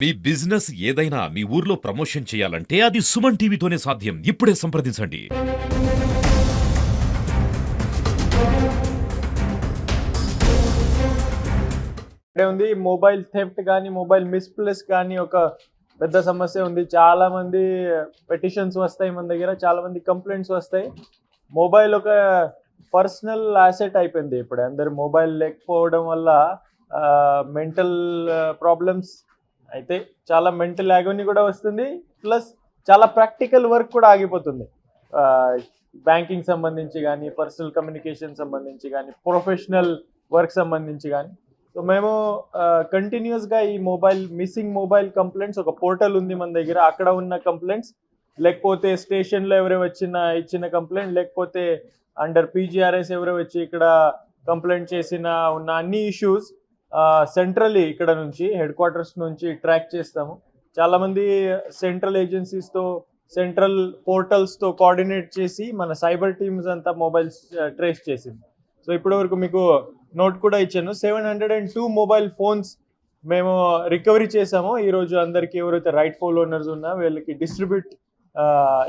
మీ business ఏదైనా మీ ఊర్లో promotion చేయాలంటే అది సుమన్ టీవీతోనే సాధ్యం. ఇప్పుడే సంప్రదించండి. ఉంది మొబైల్ థెఫ్ట్ కానీ మొబైల్ మిస్ప్లేస్ కానీ ఒక పెద్ద సమస్య ఉంది. చాలా మంది పెటిషన్స్ వస్తాయి మన దగ్గర, చాలా మంది కంప్లైంట్స్ వస్తాయి. మొబైల్ ఒక పర్సనల్ అసెట్ అయిపోయింది ఇప్పుడు. అందరు మొబైల్ లేకపోవడం వల్ల మెంటల్ ప్రాబ్లమ్స్ అయితే చాలా మెంటల్ యాగోని కూడా వస్తుంది. ప్లస్ చాలా ప్రాక్టికల్ వర్క్ కూడా ఆగిపోతుంది. బ్యాంకింగ్ సంబంధించి కానీ, పర్సనల్ కమ్యూనికేషన్ సంబంధించి కానీ, ప్రొఫెషనల్ వర్క్ సంబంధించి కానీ. సో మేము కంటిన్యూస్గా ఈ మిస్సింగ్ మొబైల్ కంప్లైంట్స్ ఒక పోర్టల్ ఉంది మన దగ్గర. అక్కడ ఉన్న కంప్లైంట్స్, లేకపోతే స్టేషన్లో ఎవరో ఇచ్చిన కంప్లైంట్, లేకపోతే అండర్ పీజీఆర్ఎస్ ఎవరో వచ్చి ఇక్కడ కంప్లైంట్ ఉన్న అన్ని ఇష్యూస్ సెంట్రల్లీ ఇక్కడ నుంచి హెడ్ క్వార్టర్స్ నుంచి ట్రాక్ చేస్తాము. చాలామంది సెంట్రల్ ఏజెన్సీస్తో, సెంట్రల్ పోర్టల్స్తో కోఆర్డినేట్ చేసి మన సైబర్ టీమ్స్ అంతా మొబైల్స్ ట్రేస్ చేసింది. సో ఇప్పటివరకు మీకు నోట్ కూడా ఇచ్చాను. 702 మొబైల్ ఫోన్స్ మేము రికవరీ చేసాము. ఈరోజు అందరికీ ఎవరైతే రైట్ ఫోల్ ఓనర్స్ ఉన్నా వీళ్ళకి డిస్ట్రిబ్యూట్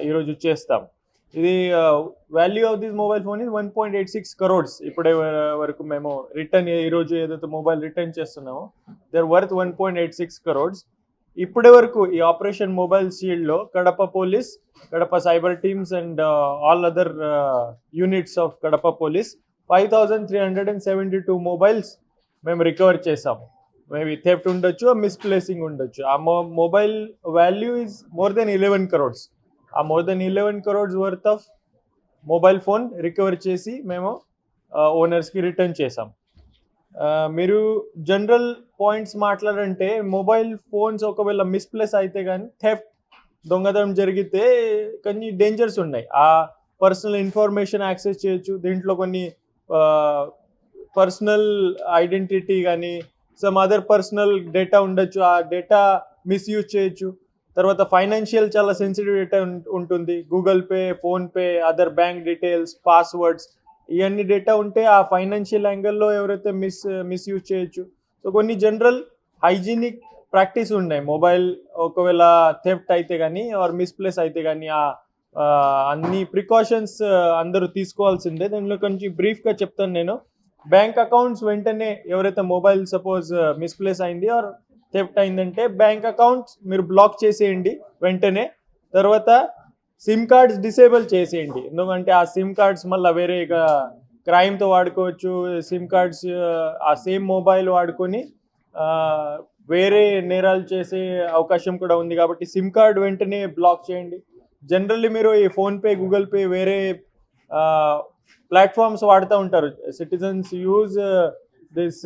ఈరోజు చేస్తాం. ఇది value of this mobile phone is 1.86 crores. ఇప్పటి వరకు మేము రిటర్న్ ఈరోజు ఏదైతే మొబైల్ రిటర్న్ చేస్తున్నామో దర్ వర్త్ 1.86 crores. ఇప్పటి వరకు ఈ ఆపరేషన్ మొబైల్ షీల్డ్లో Kadapa police, Kadapa cyber teams and all other units of Kadapa police 5,372 mobiles మేము రికవర్ చేసాము. మేబీ థెఫ్ట్ ఉండొచ్చు, మిస్ప్లేసింగ్ ఉండొచ్చు. ఆ mobile value is more than 11 crores. ఆ more than 11 crores worth of mobile phone recover చేసి మేము ఓనర్స్కి రిటర్న్ చేసాం. మీరు జనరల్ పాయింట్స్ మాట్లాడంటే, మొబైల్ ఫోన్స్ ఒకవేళ మిస్ప్లేస్ అయితే కానీ, థెఫ్ట్ దొంగతనం జరిగితే కొన్ని డేంజర్స్ ఉన్నాయి. ఆ పర్సనల్ ఇన్ఫర్మేషన్ యాక్సెస్ చేయొచ్చు. దీంట్లో కొన్ని పర్సనల్ ఐడెంటిటీ కానీ సమ్ అదర్ పర్సనల్ డేటా ఉండొచ్చు. ఆ డేటా మిస్యూజ్ చేయొచ్చు. తర్వాత ఫైనాన్షియల్ చాలా సెన్సిటివ్ డేటా ఉంటుంది. Google pay, PhonePe, other bank details, passwords, ఇవన్నీ డేటా ఉంటే ఆ ఫైనాన్షియల్ యాంగిల్లో ఎవరైతే మిస్యూజ్ చేయొచ్చు. సో కొన్ని జనరల్ హైజీనిక్ ప్రాక్టీస్ ఉన్నాయి. మొబైల్ ఒకవేళ థెఫ్ట్ అయితే కానీ ఆర్ మిస్ప్లేస్ అయితే కానీ అన్ని ప్రికాషన్స్ అందరూ తీసుకోవాల్సిందే. దానిలో కొంచెం బ్రీఫ్గా చెప్తాను నేను. బ్యాంక్ అకౌంట్స్ వెంటనే ఎవరైతే మొబైల్ సపోజ్ మిస్ప్లేస్ అయింది ఆర్ థెఫ్ట్ అయిందంటే బ్యాంక్ అకౌంట్స్ మీరు బ్లాక్ చేసేయండి వెంటనే. తర్వాత సిమ్ కార్డ్స్ డిసేబుల్ చేసేయండి. ఎందుకంటే ఆ సిమ్ కార్డ్స్ మళ్ళీ వేరేగా క్రైమ్తో వాడుకోవచ్చు. సిమ్ కార్డ్స్ ఆ సేమ్ మొబైల్ వాడుకొని వేరే నేరాలు చేసే అవకాశం కూడా ఉంది. కాబట్టి సిమ్ కార్డ్ వెంటనే బ్లాక్ చేయండి. జనరల్లీ మీరు ఈ ఫోన్పే, గూగుల్ పే, వేరే ప్లాట్ఫామ్స్ వాడుతూ ఉంటారు. Citizens use this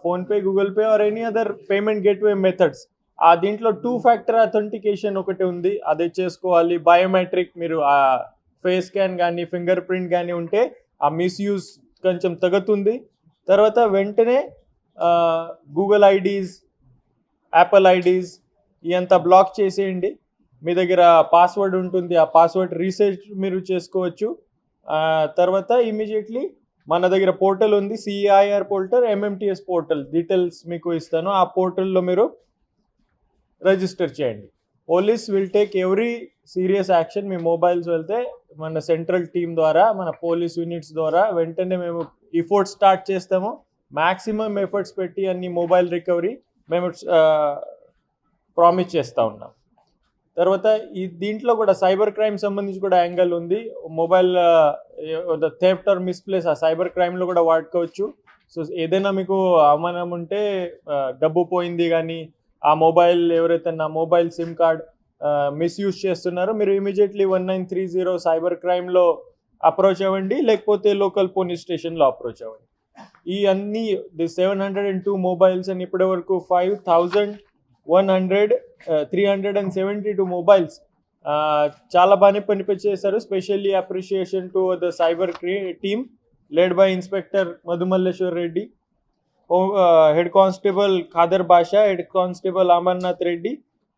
PhonePe, Google pay or any other payment gateway methods. ఆ దీంట్లో 2-factor అథెంటికేషన్ ఒకటి ఉంది, అదే చేసుకోవాలి. బయోమెట్రిక్, మీరు ఆ ఫేస్ స్కాన్ కానీ ఫింగర్ ప్రింట్ కానీ ఉంటే ఆ మిస్యూజ్ కొంచెం తగ్గుతుంది. తర్వాత వెంటనే గూగుల్ ఐడీస్, యాపిల్ ఐడీస్ ఇదంతా బ్లాక్ చేసేయండి. మీ దగ్గర పాస్వర్డ్ ఉంటుంది, ఆ పాస్వర్డ్ రీసెట్ మీరు చేసుకోవచ్చు. తర్వాత ఇమీడియట్లీ మన దగ్గర పోర్టల్ ఉంది, CIR portal, MMTS portal details మీకు ఇస్తాను. ఆ పోర్టల్లో మీరు రిజిస్టర్ చేయండి. Police will take every serious action. Me mobiles వెళ్తే మన సెంట్రల్ టీమ్ ద్వారా, మన పోలీస్ యూనిట్స్ ద్వారా వెంటనే మేము ఎఫర్ట్స్ స్టార్ట్ చేస్తాము. మ్యాక్సిమం ఎఫర్ట్స్ పెట్టి అన్ని మొబైల్ రికవరీ మేము ప్రామిస్ చేస్తూ ఉన్నాం. తర్వాత దీంట్లో కూడా సైబర్ క్రైమ్ సంబంధించి కూడా యాంగిల్ ఉంది. మొబైల్ థెఫ్ట్ ఆర్ మిస్ప్లేస్ ఆ సైబర్ క్రైమ్లో కూడా వాడుకోవచ్చు. సో ఏదైనా మీకు అవమానం ఉంటే, డబ్బు పోయింది కానీ ఆ మొబైల్ ఎవరైతే నా మొబైల్ సిమ్ కార్డ్ మిస్యూజ్ చేస్తున్నారో మీరు ఇమీడియట్లీ 1930 సైబర్ క్రైమ్లో అప్రోచ్ అవ్వండి, లేకపోతే లోకల్ పోలీస్ స్టేషన్లో అప్రోచ్ అవ్వండి. ఈ అన్ని 702 మొబైల్స్ అని ఇప్పటి వరకు 5,372 మొబైల్స్ చాలా బాగానే పనిచేశారు. Specially appreciation to the cyber team led by inspector Madhumalleshwar Reddy, head constable Khader Basha, head constable Amarnath Reddy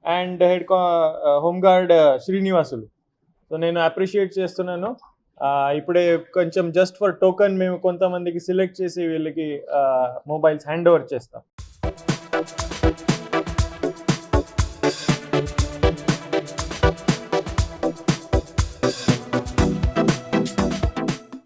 and home guard Srinivasulu. So నేను అప్రిషియేట్ చేస్తున్నాను. ఇప్పుడే కొంచెం జస్ట్ ఫర్ టోకన్ మేము కొంతమందికి సెలెక్ట్ చేసి వీళ్ళకి మొబైల్స్ హ్యాండ్ ఓవర్ చేస్తాం.